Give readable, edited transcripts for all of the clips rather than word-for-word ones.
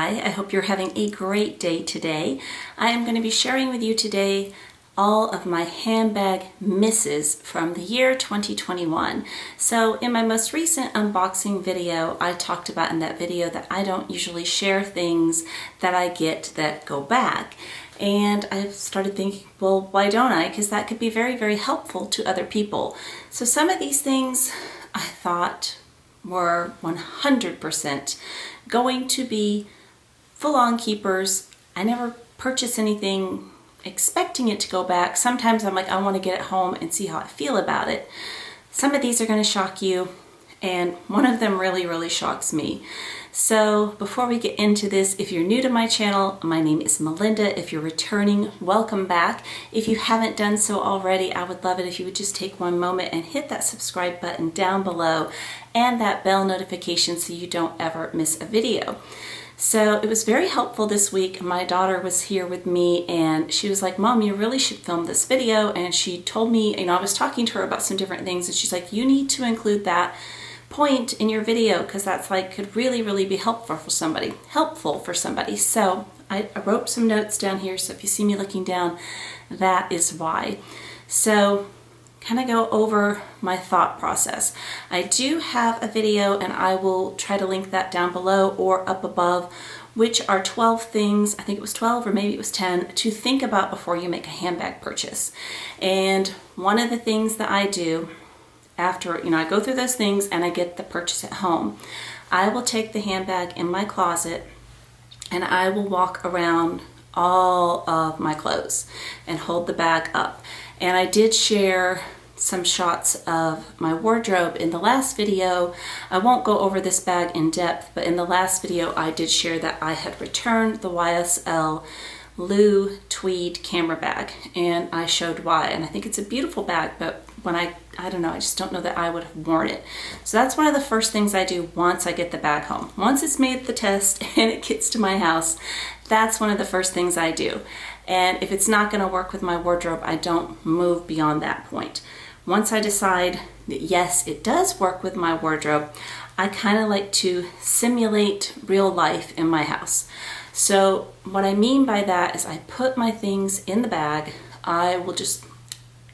Hi, I hope you're having a great day today. I am going to be sharing with you today all of my handbag misses from the year 2021. So in my most recent unboxing video, I talked about in that video that I don't usually share things that I get that go back. And I started thinking, well, why don't I? Because that could be very, very helpful to other people. So some of these things I thought were 100% going to be full-on keepers. I never purchase anything expecting it to go back. Sometimes I'm like, I want to get it home and see how I feel about it. Some of these are going to shock you, and one of them really, really shocks me. So before we get into this, if you're new to my channel, my name is Melinda. If you're returning, welcome back. If you haven't done so already, I would love it if you would just take one moment and hit that subscribe button down below and that bell notification so you don't ever miss a video. So it was very helpful this week. My daughter was here with me and she was like, Mom, you really should film this video. And she told me, I was talking to her about some different things and she's like, you need to include that point in your video because that's like could really, really be helpful for somebody. So I wrote some notes down here. So if you see me looking down, that is why. So kind of go over my thought process. I do have a video and I will try to link that down below or up above, which are 12 things, I think it was 12 or maybe it was 10, to think about before you make a handbag purchase. And one of the things that I do after, I go through those things and I get the purchase at home, I will take the handbag in my closet and I will walk around all of my clothes and hold the bag up. And I did share some shots of my wardrobe in the last video. I won't go over this bag in depth, but in the last video I did share that I had returned the Ysl Lou tweed camera bag, and I showed why. And I think it's a beautiful bag, but when I don't know, I just don't know that I would have worn it. So that's one of the first things I do once I get the bag home. Once it's made the test and it gets to my house, that's one of the first things I do. And if it's not going to work with my wardrobe, I don't move beyond that point. Once I decide that yes, it does work with my wardrobe, I kind of like to simulate real life in my house. So what I mean by that is I put my things in the bag. I will just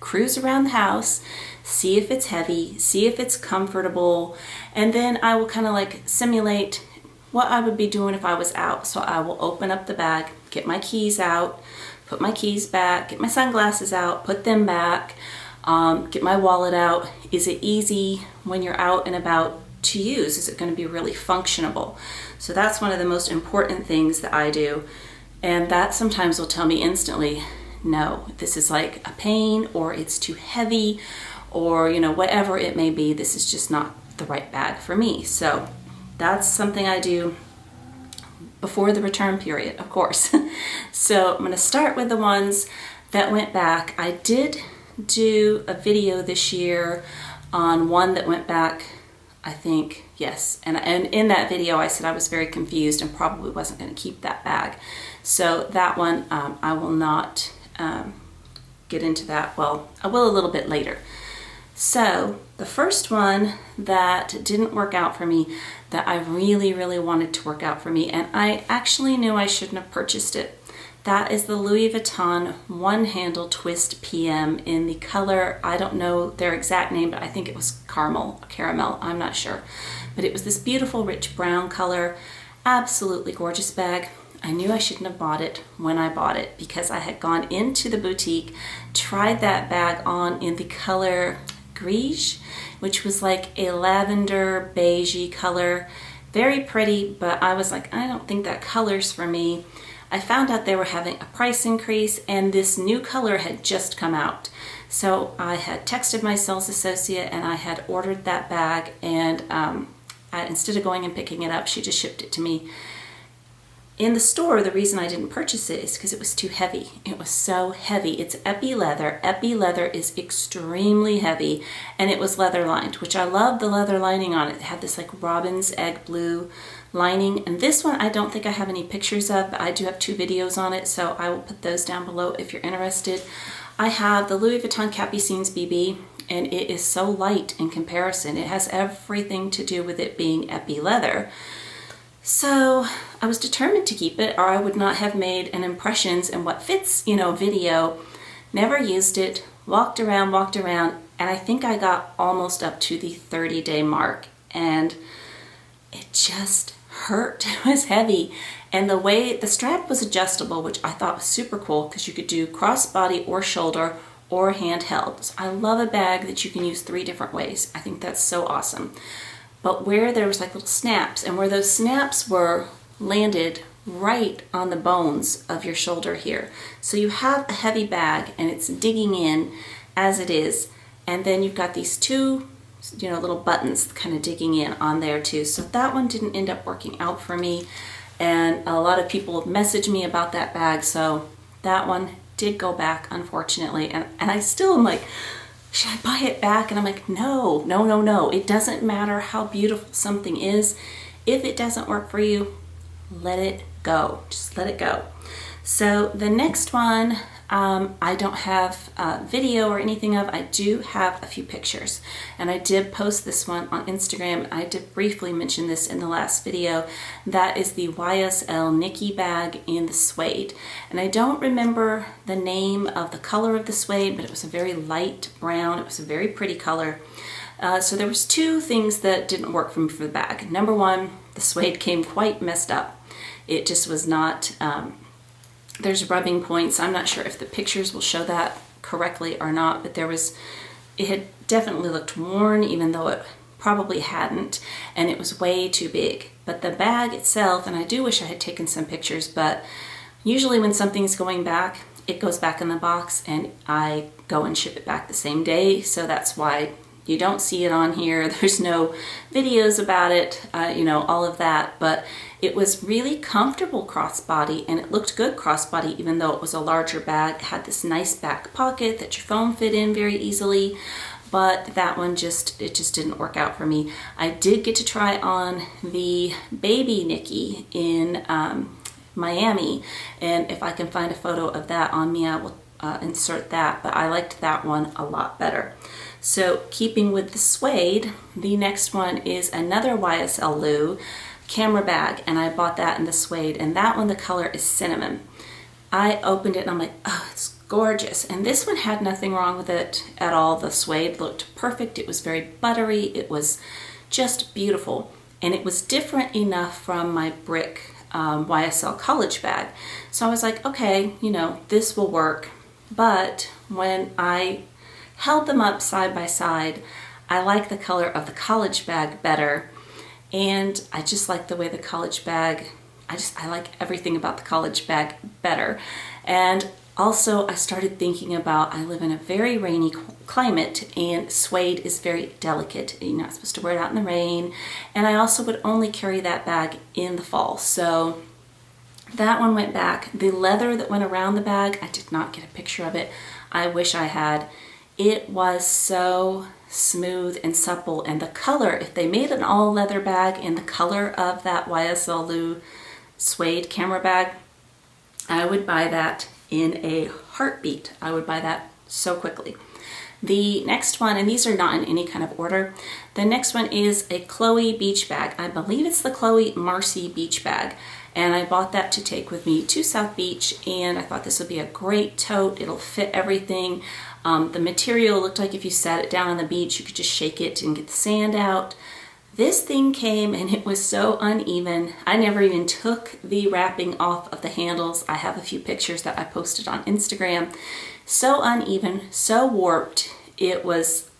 cruise around the house, see if it's heavy, see if it's comfortable, and then I will kind of like simulate what I would be doing if I was out. So I will open up the bag, get my keys out, put my keys back, get my sunglasses out, put them back, get my wallet out. Is it easy when you're out and about to use? Is it going to be really functional? So that's one of the most important things that I do. And that sometimes will tell me instantly, no, this is like a pain, or it's too heavy, or whatever it may be, this is just not the right bag for me. So that's something I do before the return period, of course. So I'm going to start with the ones that went back. I did do a video this year on one that went back, I think, yes. And in that video I said I was very confused and probably wasn't going to keep that bag. So that one I will not get into that. Well, I will a little bit later. So the first one that didn't work out for me, that I really, really wanted to work out for me, and I actually knew I shouldn't have purchased it, that is the Louis Vuitton One Handle Twist PM in the color, I don't know their exact name, but I think it was caramel, I'm not sure. But it was this beautiful rich brown color, absolutely gorgeous bag. I knew I shouldn't have bought it when I bought it because I had gone into the boutique, tried that bag on in the color Grise, which was like a lavender beigey color. Very pretty, but I was like, I don't think that color's for me. I found out they were having a price increase and this new color had just come out. So I had texted my sales associate and I had ordered that bag, and instead of going and picking it up, she just shipped it to me. In the store, the reason I didn't purchase it is because it was too heavy. It was so heavy. It's epi leather. Epi leather is extremely heavy, and it was leather lined, which I love the leather lining on it. It had this like robin's egg blue lining, and this one I don't think I have any pictures of, but I do have 2 videos on it, so I will put those down below if you're interested. I have the Louis Vuitton Capucines BB, and it is so light in comparison. It has everything to do with it being epi leather. So I was determined to keep it, or I would not have made an impressions and what fits, video. Never used it, walked around, and I think I got almost up to the 30-day mark, and it just hurt. It was heavy. And the way the strap was adjustable, which I thought was super cool because you could do crossbody or shoulder or handheld. So I love a bag that you can use 3 different ways. I think that's so awesome. But where there was like little snaps, and where those snaps were landed right on the bones of your shoulder here. So you have a heavy bag and it's digging in as it is. And then you've got these 2 little buttons kind of digging in on there too. So that one didn't end up working out for me. And a lot of people messaged me about that bag. So that one did go back, unfortunately. And I still am like, should I buy it back? And I'm like, no. It doesn't matter how beautiful something is. If it doesn't work for you, let it go. Just let it go. So the next one, I don't have video or anything of. I do have a few pictures, and I did post this one on Instagram. I did briefly mention this in the last video. That is the YSL Nikki bag in the suede, and I don't remember the name of the color of the suede, but it was a very light brown. It was a very pretty color. So there was 2 things that didn't work for me for the bag. Number 1, the suede came quite messed up. It just was not, there's rubbing points. I'm not sure if the pictures will show that correctly or not, but it had definitely looked worn, even though it probably hadn't, and it was way too big. But the bag itself, and I do wish I had taken some pictures, but usually when something's going back, it goes back in the box and I go and ship it back the same day. So that's why you don't see it on here. There's no videos about it, all of that, but it was really comfortable crossbody, and it looked good crossbody even though it was a larger bag. It had this nice back pocket that your phone fit in very easily, but that one just didn't work out for me. I did get to try on the baby Nikki in Miami, and if I can find a photo of that on me, I will insert that, but I liked that one a lot better. So keeping with the suede, the next one is another YSL Lou camera bag, and I bought that in the suede, and that one, the color is cinnamon. I opened it and I'm like, oh, it's gorgeous. And this one had nothing wrong with it at all. The suede looked perfect. It was very buttery. It was just beautiful. And it was different enough from my brick YSL college bag. So I was like, okay, this will work. But when I held them up side by side, I like the color of the college bag better, and I just like the way the college bag, I like everything about the college bag better. And also I started thinking about, I live in a very rainy climate, and suede is very delicate. You're not supposed to wear it out in the rain, and I also would only carry that bag in the fall. So that one went back. The leather that went around the bag, I did not get a picture of it. I wish I had. It was so smooth and supple, and the color, if they made an all leather bag in the color of that YSL Lou suede camera bag, I would buy that in a heartbeat. I would buy that so quickly. The next one, and these are not in any kind of order, the next one is a Chloe beach bag. I believe it's the Chloe Marcy beach bag, and I bought that to take with me to South Beach, and I thought this would be a great tote. It'll fit everything. The material looked like if you sat it down on the beach, you could just shake it and get the sand out. This thing came and it was so uneven. I never even took the wrapping off of the handles. I have a few pictures that I posted on Instagram. So uneven, so warped. This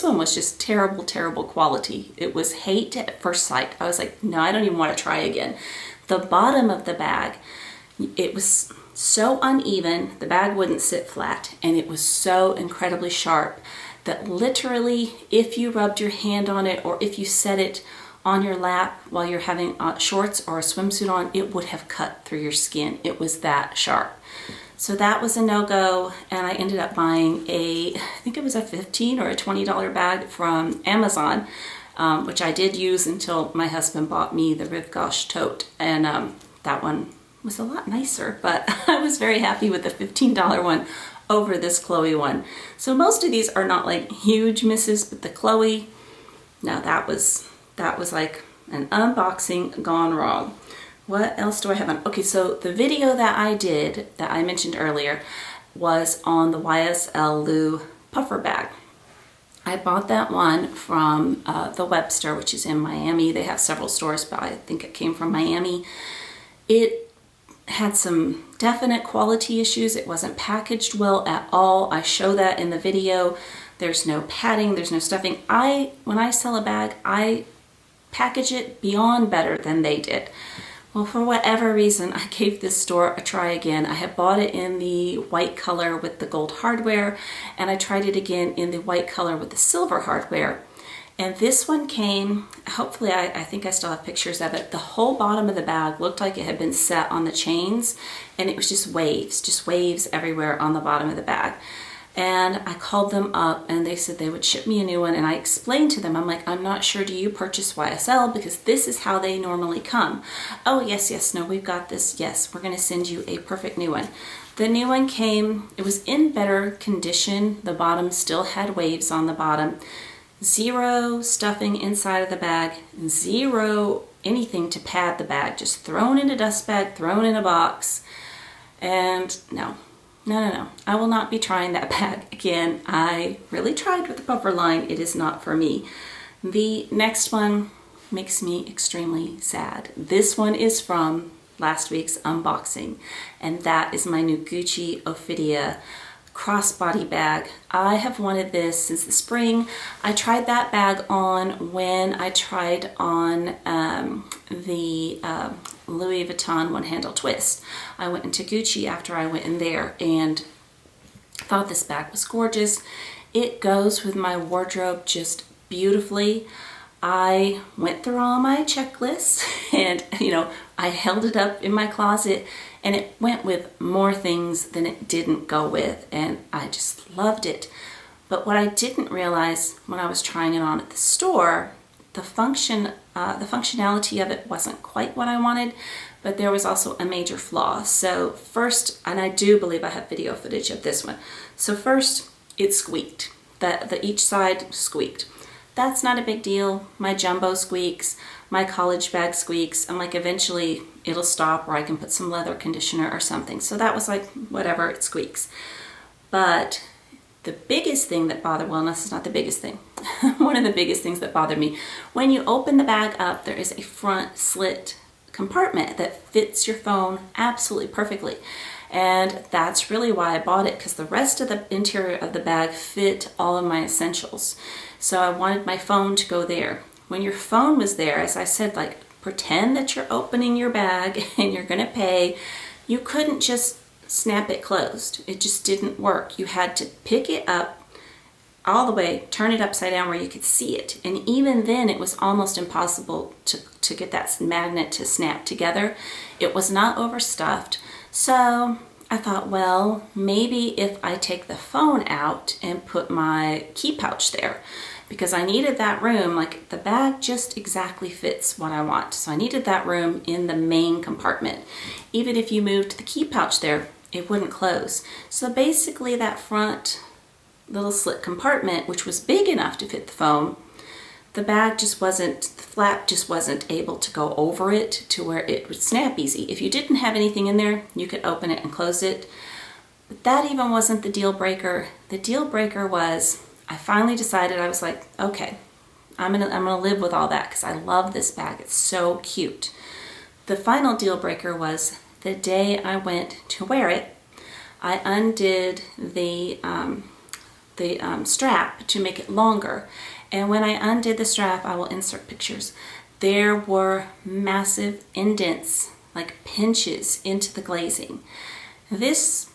one was just terrible quality. It was hate at first sight. I was like, no, I don't even want to try again. The bottom of the bag, it was so uneven, the bag wouldn't sit flat, and it was so incredibly sharp that literally if you rubbed your hand on it, or if you set it on your lap while you're having shorts or a swimsuit on, it would have cut through your skin. It was that sharp. So that was a no-go, and I ended up buying I think it was a $15 or a $20 bag from Amazon, which I did use until my husband bought me the Riv Gosh tote, and that one was a lot nicer, but I was very happy with the $15 one over this Chloe one. So most of these are not like huge misses, but the Chloe, no, that was like an unboxing gone wrong. What else do I have on? Okay, so the video that I did, that I mentioned earlier, was on the Ysl Lou Puffer Bag. I bought that one from the Webster, which is in Miami. They have several stores, but I think it came from Miami. It had some definite quality issues. It wasn't packaged well at all. I show that in the video. There's no padding, there's no stuffing. When I sell a bag, I package it beyond better than they did. Well, for whatever reason, I gave this store a try again. I had bought it in the white color with the gold hardware, and I tried it again in the white color with the silver hardware. And this one came, hopefully I think I still have pictures of it. The whole bottom of the bag looked like it had been set on the chains, and it was just waves everywhere on the bottom of the bag. And I called them up and they said they would ship me a new one, and I explained to them, I'm like, I'm not sure, do you purchase YSL? Because this is how they normally come. Oh, yes, no, we've got this. Yes, we're gonna send you a perfect new one. The new one came, it was in better condition. The bottom still had waves on the bottom. Zero stuffing inside of the bag, zero anything to pad the bag, just thrown in a dust bag, thrown in a box. And no, I will not be trying that bag again. I really tried with the puffer line. It is not for me. The next one makes me extremely sad. This one is from last week's unboxing, and that is my new Gucci Ophidia crossbody bag. I have wanted this since the spring. I tried that bag on when I tried on the Louis Vuitton one handle twist. I went into Gucci after I went in there and thought this bag was gorgeous. It goes with my wardrobe just beautifully. I went through all my checklists and, I held it up in my closet, and it went with more things than it didn't go with, and I just loved it. But what I didn't realize when I was trying it on at the store, the functionality of it wasn't quite what I wanted, but there was also a major flaw. So first, and I do believe I have video footage of this one. So first, it squeaked. Each side squeaked. That's not a big deal. My jumbo squeaks, my college bag squeaks. I'm like, eventually it'll stop, or I can put some leather conditioner or something. So that was like, whatever, it squeaks. But the biggest thing that bothered, well, this is not the biggest thing. One of the biggest things that bothered me, when you open the bag up, there is a front slit compartment that fits your phone absolutely perfectly. And that's really why I bought it, because the rest of the interior of the bag fit all of my essentials. So I wanted my phone to go there. When your phone was there, as I said, like, pretend that you're opening your bag and you're gonna pay. You couldn't just snap it closed. It just didn't work. You had to pick it up all the way, turn it upside down where you could see it. And even then, it was almost impossible to get that magnet to snap together. It was not overstuffed. So I thought, well, maybe if I take the phone out and put my key pouch there, because I needed that room, like the bag just exactly fits what I want. So I needed that room in the main compartment. Even if you moved the key pouch there, it wouldn't close. So basically that front little slit compartment, which was big enough to fit the phone, the bag just wasn't, the flap just wasn't able to go over it to where it would snap easy. If you didn't have anything in there, you could open it and close it. But that even wasn't the deal breaker. The deal breaker was, I finally decided, I was like, okay, I'm gonna live with all that because I love this bag. It's so cute. The final deal breaker was the day I went to wear it, I undid the strap to make it longer. And when I undid the strap, I will insert pictures, there were massive indents, like pinches into the glazing. This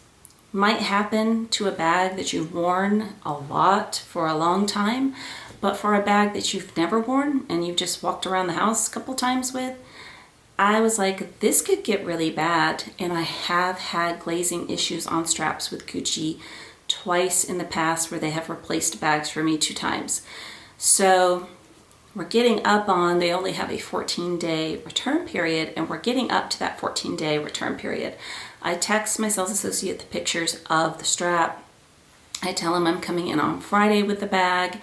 might happen to a bag that you've worn a lot for a long time, but for a bag that you've never worn and you've just walked around the house a couple times with, I was like, this could get really bad. And I have had glazing issues on straps with Gucci twice in the past, where they have replaced bags for me 2 times. So we're getting up on, they only have a 14-day return period, and we're getting up to that 14-day return period. I text my sales associate the pictures of the strap. I tell him I'm coming in on Friday with the bag,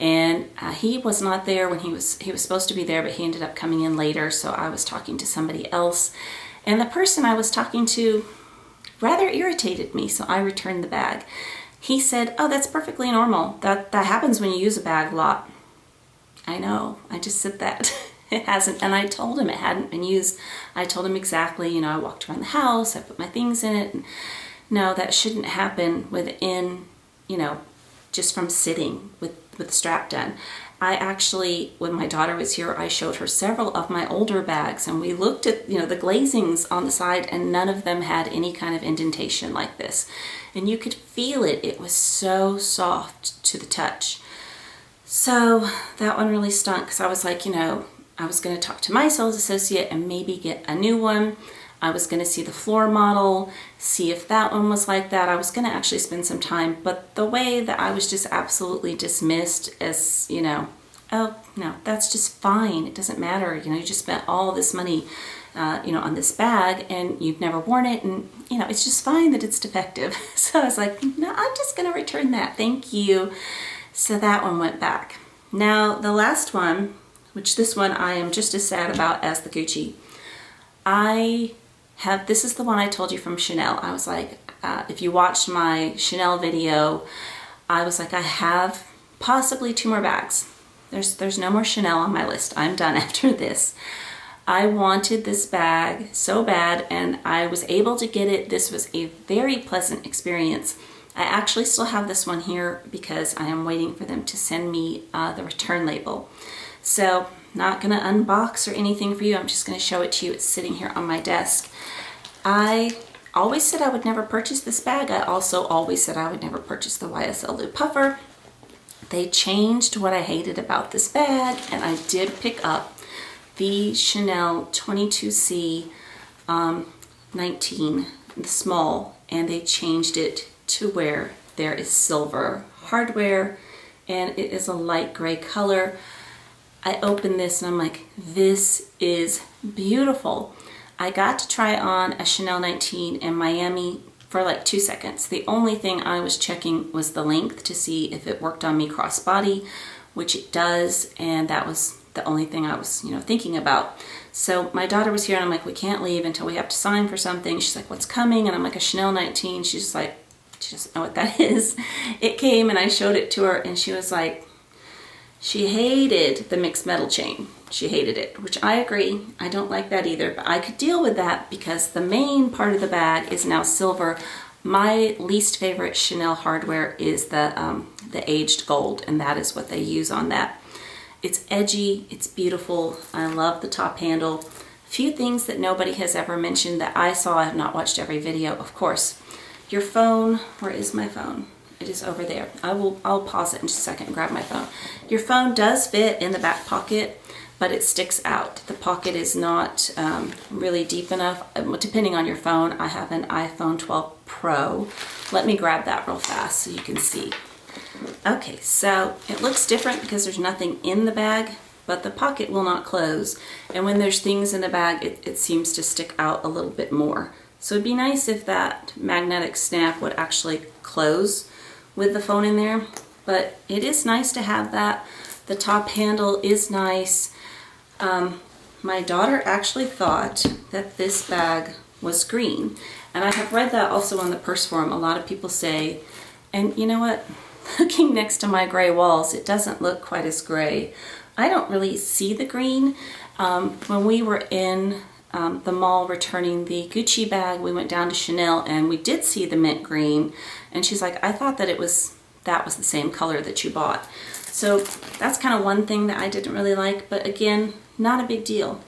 And he was not there when he was supposed to be there, but he ended up coming in later, so I was talking to somebody else. And the person I was talking to rather irritated me, so I returned the bag. He said, "Oh, that's perfectly normal. That happens when you use a bag a lot." I know, I just said that. It hasn't, and I told him it hadn't been used. I told him exactly, you know, I walked around the house, I put my things in it, and no, that shouldn't happen within, you know, just from sitting with the strap done. I actually, when my daughter was here, I showed her several of my older bags, and we looked at, you know, the glazings on the side, and none of them had any kind of indentation like this. And you could feel it. It was so soft to the touch. So that one really stunk, because I was like, you know, I was going to talk to my sales associate and maybe get a new one. I was going to see the floor model, see if that one was like that. I was going to actually spend some time, but the way that I was just absolutely dismissed as, you know, oh, no, that's just fine. It doesn't matter. You know, you just spent all this money, you know, on this bag and you've never worn it, and, you know, it's just fine that it's defective. So I was like, no, I'm just going to return that. Thank you. So that one went back. Now, the last one, which this one I am just as sad about as the Gucci. This is the one I told you from Chanel. I was like, if you watched my Chanel video, I was like, I have possibly 2 more bags. There's no more Chanel on my list. I'm done after this. I wanted this bag so bad, and I was able to get it. This was a very pleasant experience. I actually still have this one here because I am waiting for them to send me the return label. So, not going to unbox or anything for you. I'm just going to show it to you. It's sitting here on my desk. I always said I would never purchase this bag. I also always said I would never purchase the Ysl Lou Puffer. They changed what I hated about this bag, and I did pick up the Chanel 22C 19, the small, and they changed it to where there is silver hardware, and it is a light gray color. I opened this and I'm like, this is beautiful. I got to try on a Chanel 19 in Miami for like 2 seconds. The only thing I was checking was the length to see if it worked on me crossbody, which it does, and that was the only thing I was, you know, thinking about. So my daughter was here and I'm like, we can't leave until we have to sign for something. She's like, what's coming? And I'm like, a Chanel 19. She's just like, she doesn't know what that is. It came and I showed it to her and she was like, she hated the mixed metal chain. She hated it, which I agree. I don't like that either, but I could deal with that because the main part of the bag is now silver. My least favorite Chanel hardware is the aged gold, and that is what they use on that. It's edgy, it's beautiful. I love the top handle. A few things that nobody has ever mentioned that I saw. I have not watched every video, of course. Your phone, where is my phone? It is over there. I'll pause it in just a second and grab my phone. Your phone does fit in the back pocket, but it sticks out. The pocket is not really deep enough, depending on your phone. I have an iPhone 12 Pro. Let me grab that real fast so you can see. Okay, so it looks different because there's nothing in the bag, but the pocket will not close. And when there's things in the bag, it seems to stick out a little bit more. So it'd be nice if that magnetic snap would actually close with the phone in there, but it is nice to have that. The top handle is nice. My daughter actually thought that this bag was green, and I have read that also on the purse forum. A lot of people say, and you know what, looking next to my gray walls, it doesn't look quite as gray. I don't really see the green. When we were in the mall returning the Gucci bag, we went down to Chanel and we did see the mint green, and she's like, I thought that that was the same color that you bought. So that's kind of one thing that I didn't really like, but again, not a big deal.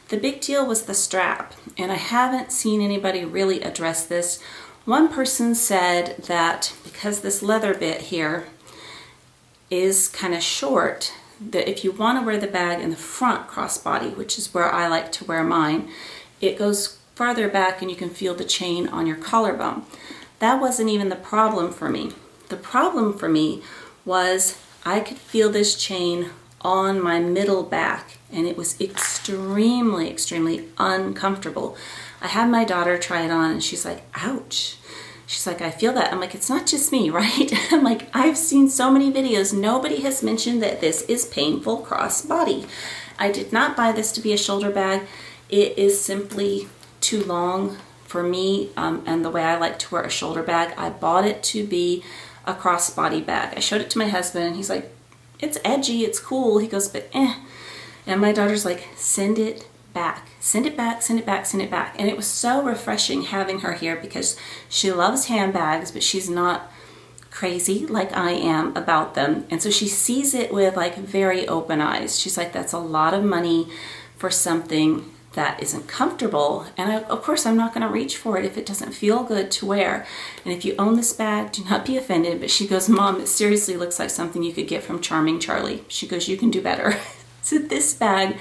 The big deal was the strap, and I haven't seen anybody really address this. One person said that because this leather bit here is kind of short, that if you want to wear the bag in the front crossbody, which is where I like to wear mine, it goes farther back and you can feel the chain on your collarbone. That wasn't even the problem for me. The problem for me was I could feel this chain on my middle back, and it was extremely, extremely uncomfortable. I had my daughter try it on and she's like, ouch. She's like, I feel that. I'm like, it's not just me, right? I'm like, I've seen so many videos. Nobody has mentioned that this is painful crossbody. I did not buy this to be a shoulder bag. It is simply too long for me and the way I like to wear a shoulder bag. I bought it to be a crossbody bag. I showed it to my husband and he's like, it's edgy, it's cool. He goes, but eh. And my daughter's like, send it back. Send it back, send it back, send it back. And it was so refreshing having her here because she loves handbags, but she's not crazy like I am about them. And so she sees it with like very open eyes. She's like, that's a lot of money for something that isn't comfortable. And of course, I'm not going to reach for it if it doesn't feel good to wear. And if you own this bag, do not be offended. But she goes, Mom, it seriously looks like something you could get from Charming Charlie. She goes, you can do better. So this bag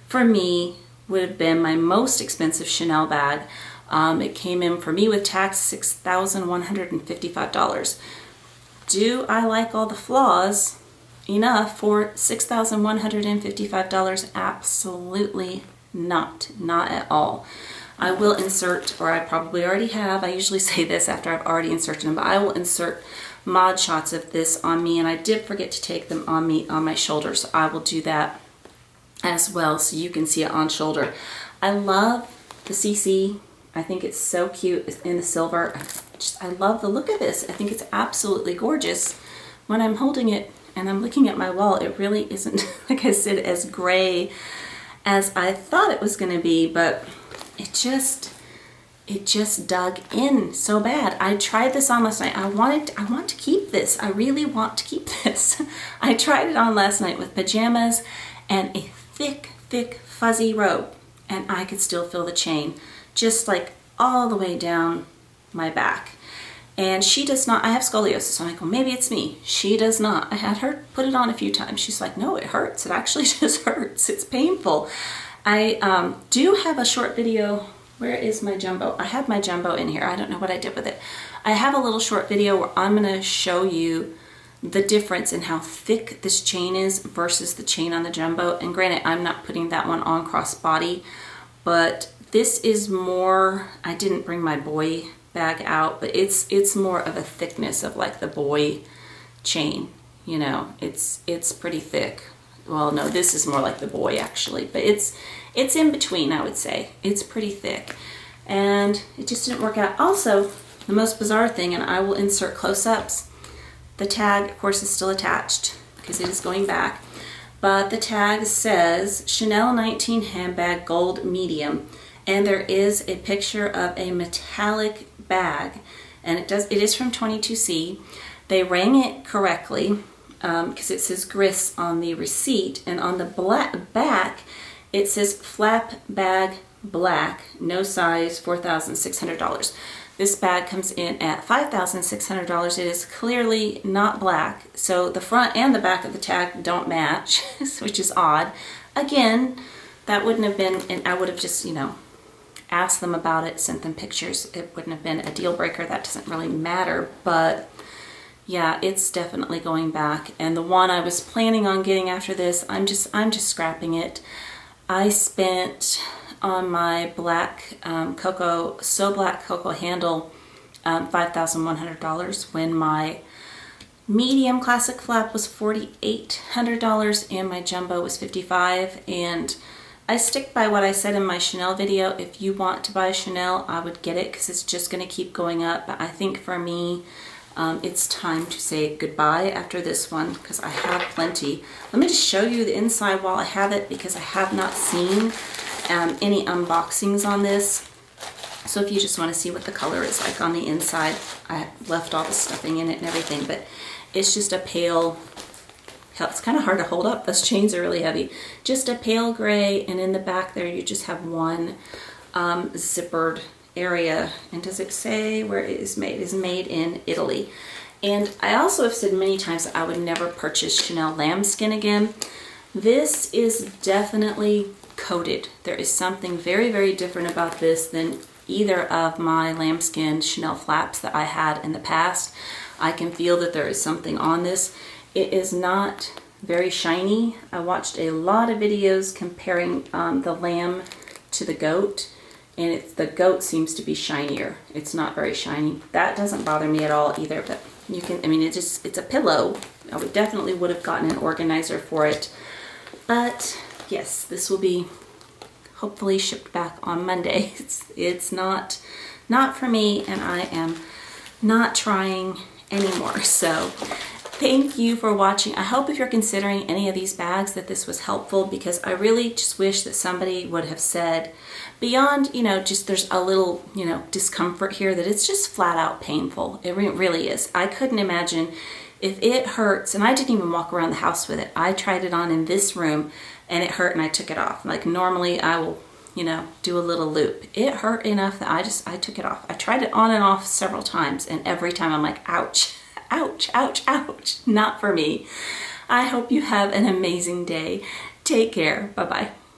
for me would have been my most expensive Chanel bag. It came in for me with tax $6,155. Do I like all the flaws enough for $6,155? Absolutely not. Not at all. I will insert, or I probably already have, I usually say this after I've already inserted them, but I will insert mod shots of this on me, and I did forget to take them on me on my shoulder, so I will do that as well so you can see it on shoulder. I love the CC. I think it's so cute. It's in the silver. I love the look of this. I think it's absolutely gorgeous. When I'm holding it and I'm looking at my wall, it really isn't, like I said, as gray as I thought it was going to be, but it just dug in so bad. I tried this on last night. I want to keep this. I really want to keep this. I tried it on last night with pajamas and a thick, fuzzy robe, and I could still feel the chain just like all the way down my back. And she does not. I have scoliosis, so I'm like, well, maybe it's me. She does not. I had her put it on a few times. She's like, no, it hurts. It actually just hurts. It's painful. I do have a short video. Where is my jumbo? I have my jumbo in here. I don't know what I did with it. I have a little short video where I'm going to show you the difference in how thick this chain is versus the chain on the jumbo. And granted, I'm not putting that one on crossbody, but this is more, I didn't bring my boy bag out, but it's more of a thickness of like the boy chain, you know, it's pretty thick. Well, no, this is more like the boy actually, but it's in between, I would say. It's pretty thick, and it just didn't work out. Also, the most bizarre thing, and I will insert close-ups, the tag, of course, is still attached because it is going back, but the tag says Chanel 19 handbag gold medium, and there is a picture of a metallic bag, and it is from 22C. They rang it correctly because it says Gris on the receipt, and on the back it says flap bag black, no size, $4,600. This bag comes in at $5,600. It is clearly not black, so the front and the back of the tag don't match, which is odd. Again, that wouldn't have been, and I would have just, you know, asked them about it, sent them pictures. It wouldn't have been a deal breaker. That doesn't really matter, but yeah, it's definitely going back. And the one I was planning on getting after this, I'm just scrapping it. I spent on my black So Black Cocoa handle $5,100 when my medium classic flap was $4,800 and my jumbo was $55,000. And I stick by what I said in my Chanel video. If you want to buy a Chanel, I would get it because it's just going to keep going up. But I think for me, it's time to say goodbye after this one because I have plenty. Let me just show you the inside while I have it because I have not seen any unboxings on this. So if you just want to see what the color is like on the inside, I left all the stuffing in it and everything, but it's just a pale, it's kind of hard to hold up. Those chains are really heavy. Just a pale gray, and in the back there you just have one zippered area. And does it say where it is made? It is made in Italy. And I also have said many times that I would never purchase Chanel lambskin again. This is definitely coated. There is something very, very different about this than either of my lambskin Chanel flaps that I had in the past. I can feel that there is something on this. It is not very shiny. I watched a lot of videos comparing the lamb to the goat, and the goat seems to be shinier. It's not very shiny. That doesn't bother me at all either, but you can, I mean, it's a pillow. I definitely would have gotten an organizer for it. But yes, this will be hopefully shipped back on Monday. It's not for me, and I am not trying anymore. So thank you for watching. I hope if you're considering any of these bags that this was helpful, because I really just wish that somebody would have said, beyond, you know, just there's a little, you know, discomfort here, that it's just flat out painful. It really is. I couldn't imagine if it hurts, and I didn't even walk around the house with it. I tried it on in this room and it hurt and I took it off. Like normally I will, you know, do a little loop. It hurt enough that I took it off. I tried it on and off several times, and every time I'm like, ouch, ouch, ouch, ouch. Not for me. I hope you have an amazing day. Take care. Bye-bye.